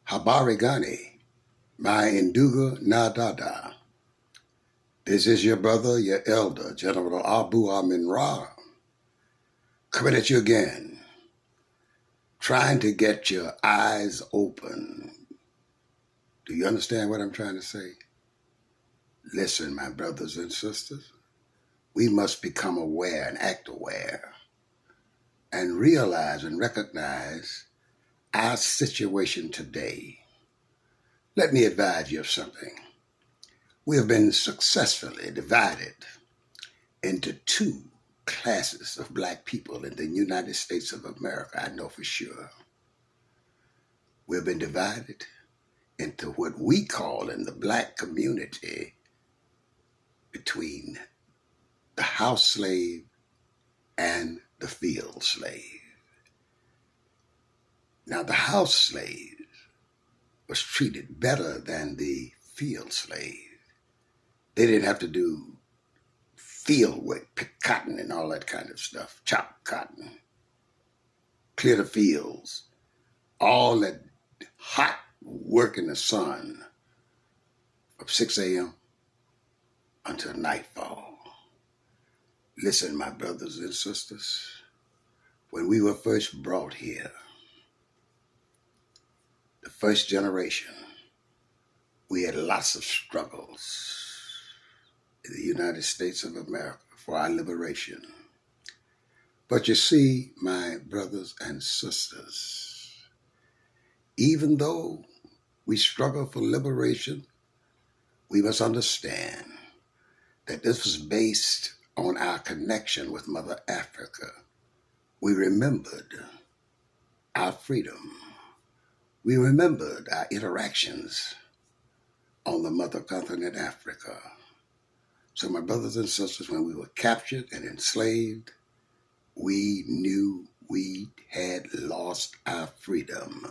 Habari gani, my Induga Nadada. This is your brother, your elder, General Abu Amin Ra, coming at you again, trying to get your eyes open. Do you understand what I'm trying to say? Listen, my brothers and sisters, we must become aware and act aware and realize and recognize our situation today. Let me advise you of something. We have been successfully divided into two classes of black people in the United States of America, I know for sure. We've been divided into what we call in the black community between the house slave and the field slave. Now, the house slave was treated better than the field slave. They didn't have to do field work, pick cotton and all that kind of stuff, chop cotton, clear the fields, all that hot work in the sun from 6 a.m. until nightfall. Listen, my brothers and sisters, when we were first brought here, the first generation, we had lots of struggles in the United States of America for our liberation. But you see, my brothers and sisters, even though we struggle for liberation, we must understand that this was based on our connection with Mother Africa. We remembered our freedom. We remembered our interactions on the mother continent, Africa. So my brothers and sisters, when we were captured and enslaved, we knew we had lost our freedom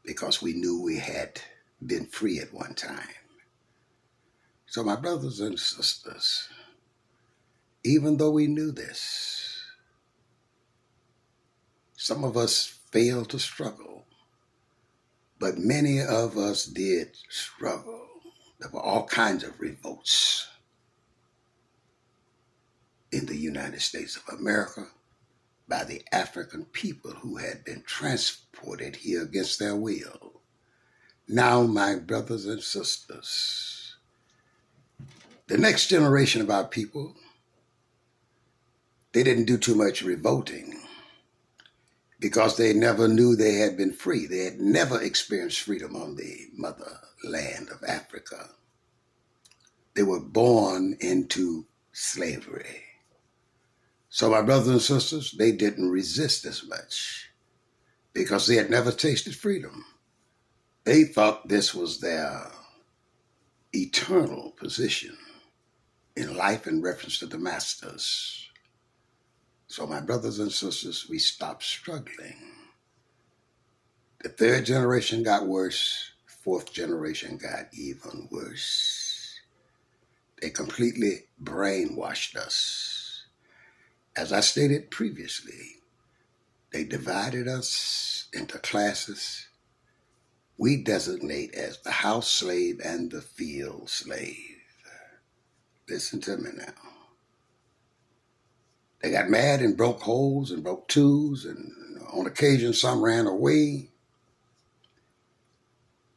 because we knew we had been free at one time. So my brothers and sisters, even though we knew this, some of us failed to struggle, but many of us did struggle. There were all kinds of revolts in the United States of America by the African people who had been transported here against their will. Now, my brothers and sisters, the next generation of our people, they didn't do too much revolting because they never knew they had been free. They had never experienced freedom on the motherland of Africa. They were born into slavery. So my brothers and sisters, they didn't resist as much because they had never tasted freedom. They thought this was their eternal position in life in reference to the masters. So my brothers and sisters, we stopped struggling. The third generation got worse. Fourth generation got even worse. They completely brainwashed us. As I stated previously, they divided us into classes we designate as the house slave and the field slave. Listen to me now. They got mad and broke holes and broke tools, and on occasion some ran away.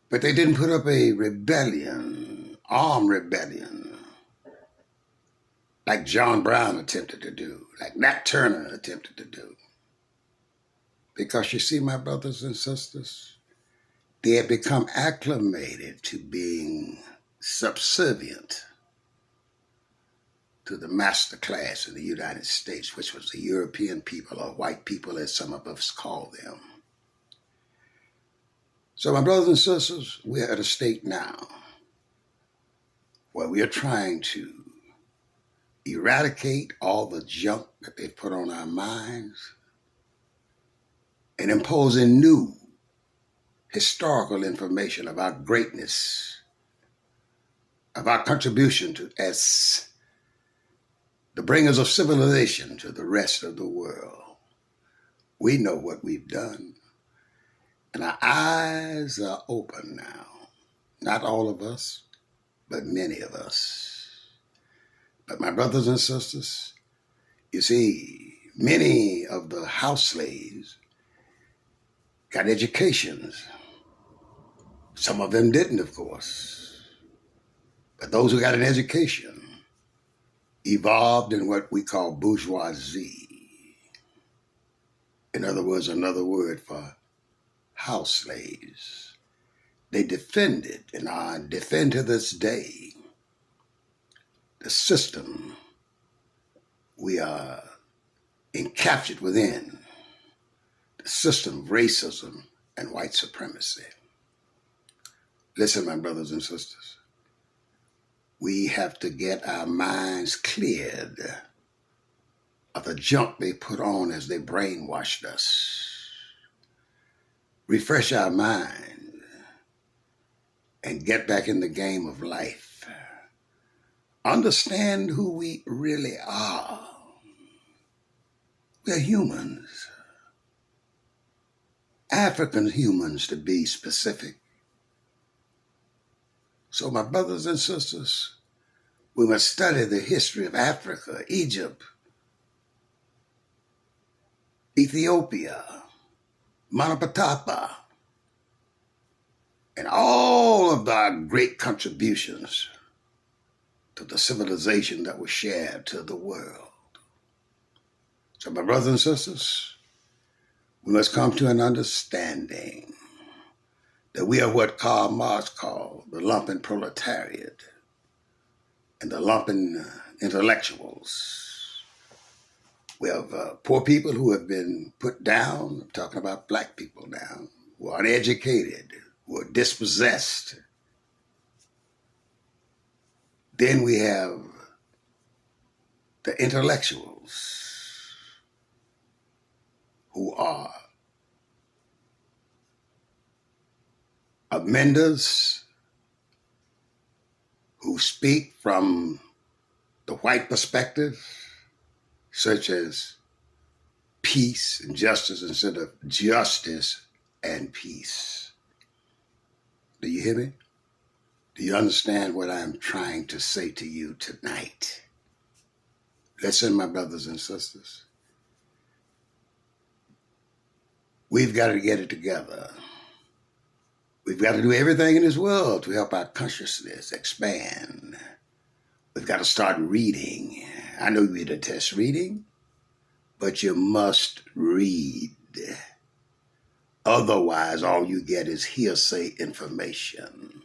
But they didn't put up a rebellion, armed rebellion, like John Brown attempted to do, like Nat Turner attempted to do. Because you see, my brothers and sisters, they had become acclimated to being subservient to the master class in the United States, which was the European people or white people, as some of us call them. So my brothers and sisters, we're at a state now where we are trying to eradicate all the junk that they put on our minds and imposing new historical information of our greatness, of our contribution to as the bringers of civilization to the rest of the world. We know what we've done. And our eyes are open now. Not all of us, but many of us. But my brothers and sisters, you see, many of the house slaves got educations. Some of them didn't, of course. But those who got an education evolved in what we call bourgeoisie. In other words, another word for house slaves. They defended and defend to this day the system we are encaptured within, the system of racism and white supremacy. Listen, my brothers and sisters, we have to get our minds cleared of the junk they put on as they brainwashed us. Refresh our mind and get back in the game of life. Understand who we really are. We're humans. African humans, to be specific. So, my brothers and sisters, we must study the history of Africa, Egypt, Ethiopia, Manapatapa, and all of our great contributions to the civilization that was shared to the world. So, my brothers and sisters, we must come to an understanding that we are what Karl Marx called the lumpen proletariat and the lumpen intellectuals. We have poor people who have been put down. I'm talking about black people now, who are uneducated, who are dispossessed. Then we have the intellectuals who are amenders, who speak from the white perspective, such as peace and justice instead of justice and peace. Do you hear me? Do you understand what I'm trying to say to you tonight? Listen, my brothers and sisters. We've got to get it together. We've got to do everything in this world to help our consciousness expand. We've got to start reading. I know you detest reading, but you must read. Otherwise, all you get is hearsay information.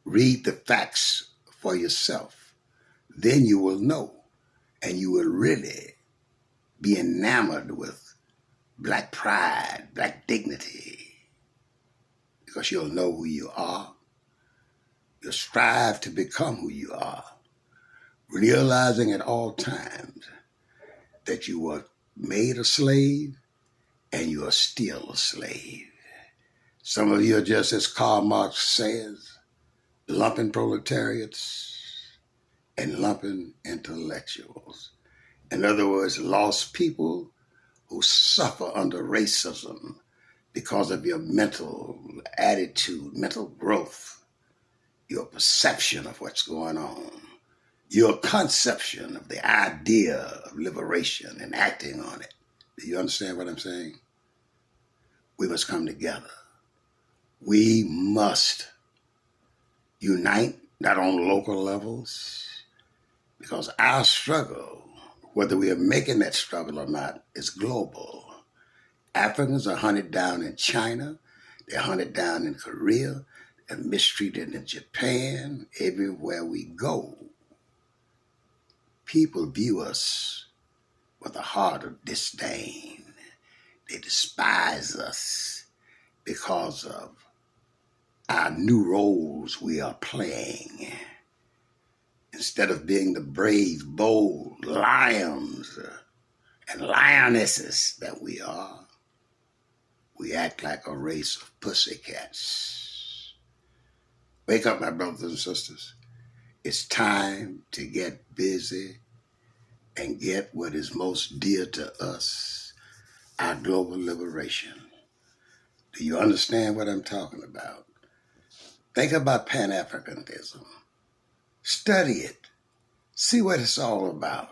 Read the facts for yourself. Then you will know, and you will really be enamored with black pride, black dignity, because you'll know who you are. You'll strive to become who you are, realizing at all times that you were made a slave and you are still a slave. Some of you are just, as Karl Marx says, lumpen proletariats and lumpen intellectuals. In other words, lost people who suffer under racism because of your mental attitude, mental growth, your perception of what's going on, your conception of the idea of liberation and acting on it. Do you understand what I'm saying? We must come together. We must unite, not on local levels, because our struggle, whether we are making that struggle or not, is global. Africans are hunted down in China. They're hunted down in Korea. They're mistreated in Japan. Everywhere we go, people view us with a heart of disdain. They despise us because of our new roles we are playing. Instead of being the brave, bold lions and lionesses that we are, we act like a race of pussycats. Wake up, my brothers and sisters. It's time to get busy and get what is most dear to us, our global liberation. Do you understand what I'm talking about? Think about Pan-Africanism. Study it. See what it's all about.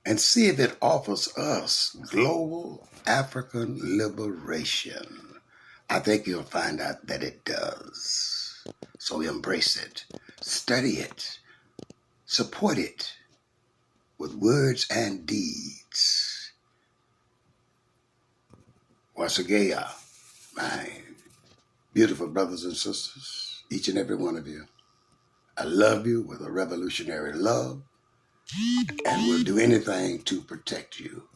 And see if it offers us global African liberation. I think you'll find out that it does. So embrace it. Study it. Support it with words and deeds. Once again, my beautiful brothers and sisters, each and every one of you, I love you with a revolutionary love and will do anything to protect you.